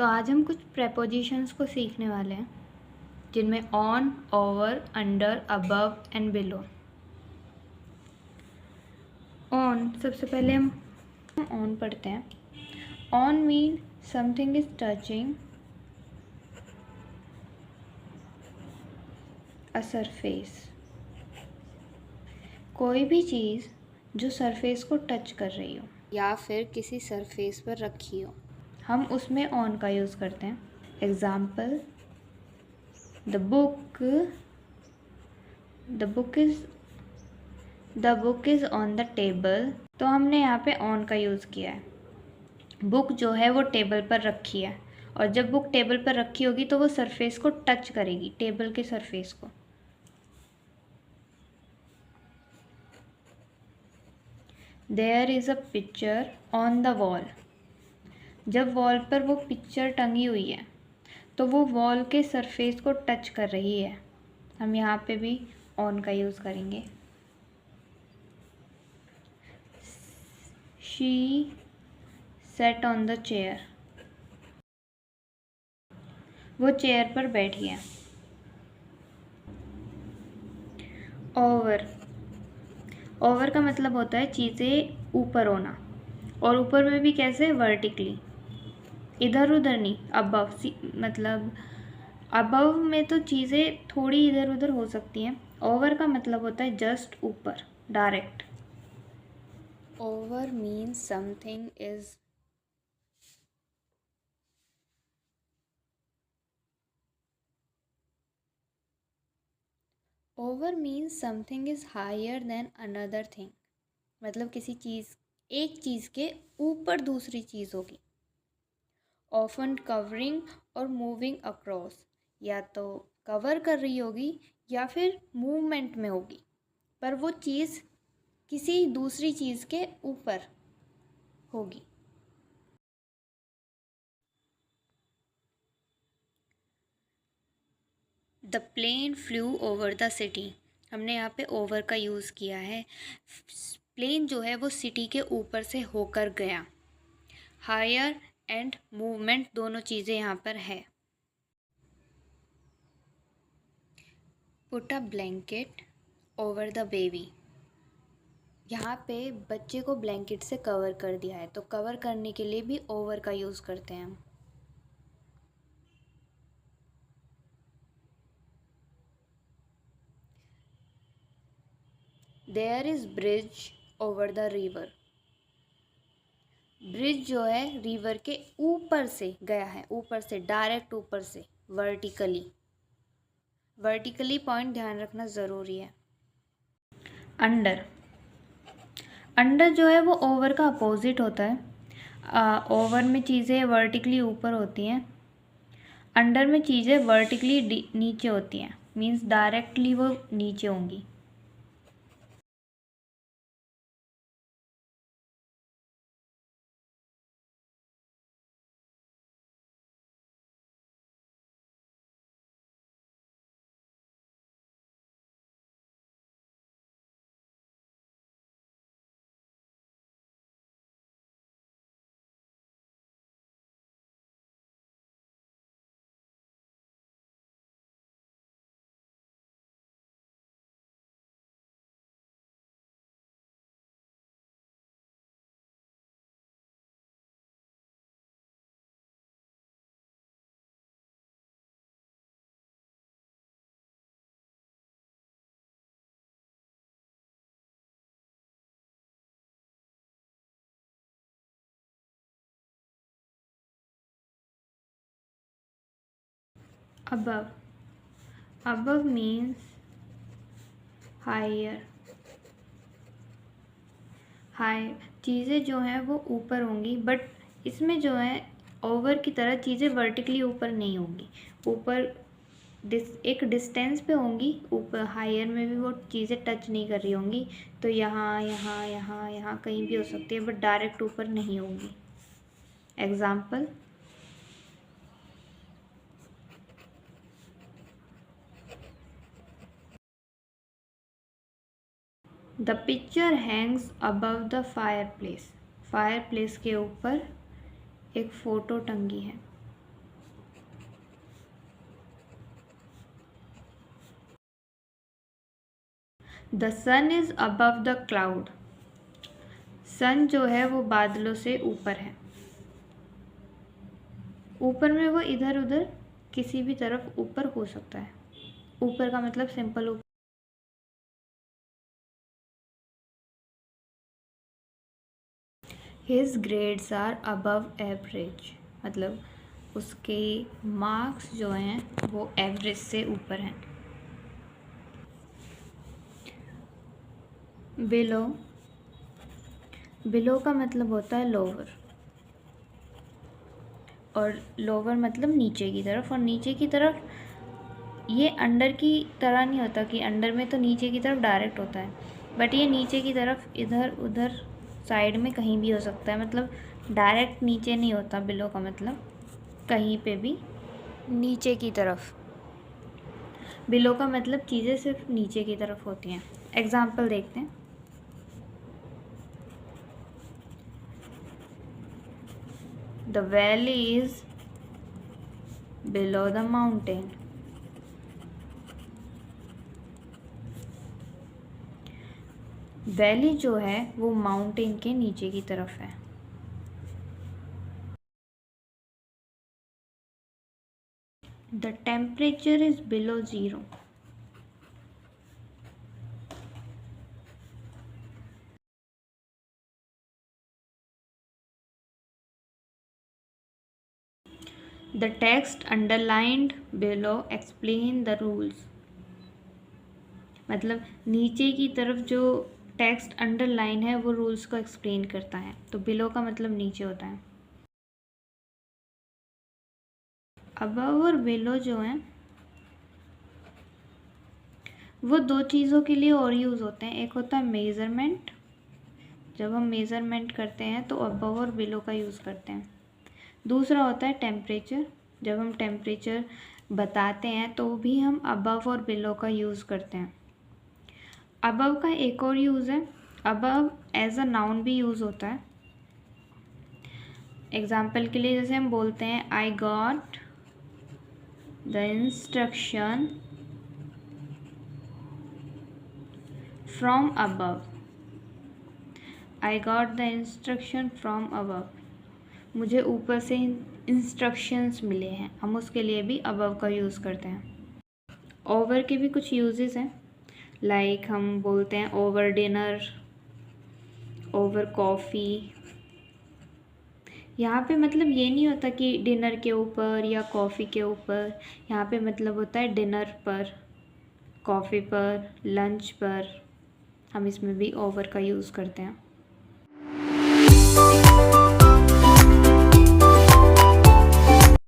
तो आज हम कुछ प्रेपोजिशंस को सीखने वाले हैं जिनमें on, over, under, above and below. On, सबसे पहले हम ऑन पढ़ते हैं। On mean something is touching a surface. कोई भी चीज़ जो सरफेस को टच कर रही हो या फिर किसी सरफेस पर रखी हो, हम उसमें ऑन का यूज़ करते हैं। Example, the book is on the table. तो हमने यहाँ पे ऑन का यूज़ किया है। बुक जो है वो टेबल पर रखी है, और जब बुक टेबल पर रखी होगी तो वो सरफेस को टच करेगी, टेबल के सरफेस को। There is a picture on the wall. जब वॉल पर वो पिक्चर टंगी हुई है तो वो वॉल के सरफेस को टच कर रही है। हम यहाँ पे भी ऑन का यूज़ करेंगे। She said on the chair. वो चेयर पर बैठी है। ओवर, ओवर का मतलब होता है चीज़ें ऊपर होना, और ऊपर में भी कैसे? वर्टिकली, इधर उधर नहीं, अबव। मतलब अबव में तो चीज़ें थोड़ी इधर उधर हो सकती हैं। ओवर का मतलब होता है जस्ट ऊपर, direct. Over means something is over means something is higher than another thing. मतलब किसी चीज़, एक चीज़ के ऊपर दूसरी चीज़ होगी। ऑफन कवरिंग और मूविंग अक्रॉस, या तो कवर कर रही होगी या फिर मूवमेंट में होगी, पर वो चीज़ किसी दूसरी चीज़ के ऊपर होगी। The plane flew over the city. हमने यहाँ पे ओवर का यूज़ किया है। प्लेन जो है वो सिटी के ऊपर से होकर गया। हायर एंड मूवमेंट दोनों चीज़ें यहाँ पर है। Put a blanket over the baby. यहाँ पे बच्चे को ब्लैंकेट से कवर कर दिया है, तो कवर करने के लिए भी ओवर का यूज़ करते हैं हम। There is bridge over the river. Bridge जो है रिवर के ऊपर से गया है, ऊपर से, डायरेक्ट ऊपर से, वर्टिकली। वर्टिकली पॉइंट ध्यान रखना ज़रूरी है। अंडर, अंडर जो है वो ओवर का अपोजिट होता है। ओवर में चीज़ें वर्टिकली ऊपर होती हैं, अंडर में चीज़ें वर्टिकली नीचे होती हैं। मीन्स डायरेक्टली वो नीचे होंगी। Above, above means higher. High चीज़ें जो हैं वो ऊपर होंगी, बट इसमें जो है ओवर की तरह चीज़ें वर्टिकली ऊपर नहीं होंगी। ऊपर एक डिस्टेंस पे होंगी, ऊपर हायर में भी वो चीज़ें टच नहीं कर रही होंगी। तो यहाँ यहाँ यहाँ यहाँ कहीं भी हो सकती है, बट डायरेक्ट ऊपर नहीं होंगी। Example, the picture hangs above the fireplace. Fireplace के ऊपर एक फ़ोटो टंगी है। The sun is above the cloud. Sun जो है वो बादलों से ऊपर है। ऊपर में वो इधर उधर किसी भी तरफ ऊपर हो सकता है। ऊपर का मतलब सिंपल ऊपर। His grades are above average, मतलब उसके मार्क्स जो हैं वो एवरेज से ऊपर हैं। बिलो, बिलो का मतलब होता है लोअर, और लोअर मतलब नीचे की तरफ, और नीचे की तरफ ये अंडर की तरह नहीं होता कि अंडर में तो नीचे की तरफ डायरेक्ट होता है, बट ये नीचे की तरफ इधर उधर साइड में कहीं भी हो सकता है, मतलब डायरेक्ट नीचे नहीं होता। बिलो का मतलब कहीं पे भी नीचे की तरफ। बिलो का मतलब चीज़ें सिर्फ नीचे की तरफ होती हैं। एग्जाम्पल देखते हैं। The valley is below the mountain. Valley जो है वो माउंटेन के नीचे की तरफ है। The temperature is below zero. The text underlined below explain the rules, मतलब नीचे की तरफ जो टेक्स्ट अंडरलाइन है वो रूल्स को एक्सप्लेन करता है। तो बिलो का मतलब नीचे होता है। अबव और बिलो जो हैं वो दो चीज़ों के लिए और यूज़ होते हैं। एक होता है मेज़रमेंट, जब हम मेज़रमेंट करते हैं तो अबव और बिलो का यूज़ करते हैं। दूसरा होता है टेम्परेचर, जब हम टेम्परेचर बताते हैं तो भी हम अबव और बिलो का यूज़ करते हैं। अबव का एक और यूज़ है, अबव एज अ नाउन भी यूज़ होता है। एग्जाम्पल के लिए जैसे हम बोलते हैं I got the instruction from above. I got the instruction from above, मुझे ऊपर से इंस्ट्रक्शंस मिले हैं, हम उसके लिए भी अबव का यूज़ करते हैं। ओवर के भी कुछ यूजेस हैं, लाइक हम बोलते हैं ओवर डिनर, ओवर कॉफ़ी। यहाँ पे मतलब ये नहीं होता कि डिनर के ऊपर या कॉफ़ी के ऊपर, यहाँ पे मतलब होता है डिनर पर, कॉफ़ी पर, लंच पर। हम इसमें भी ओवर का यूज़ करते हैं।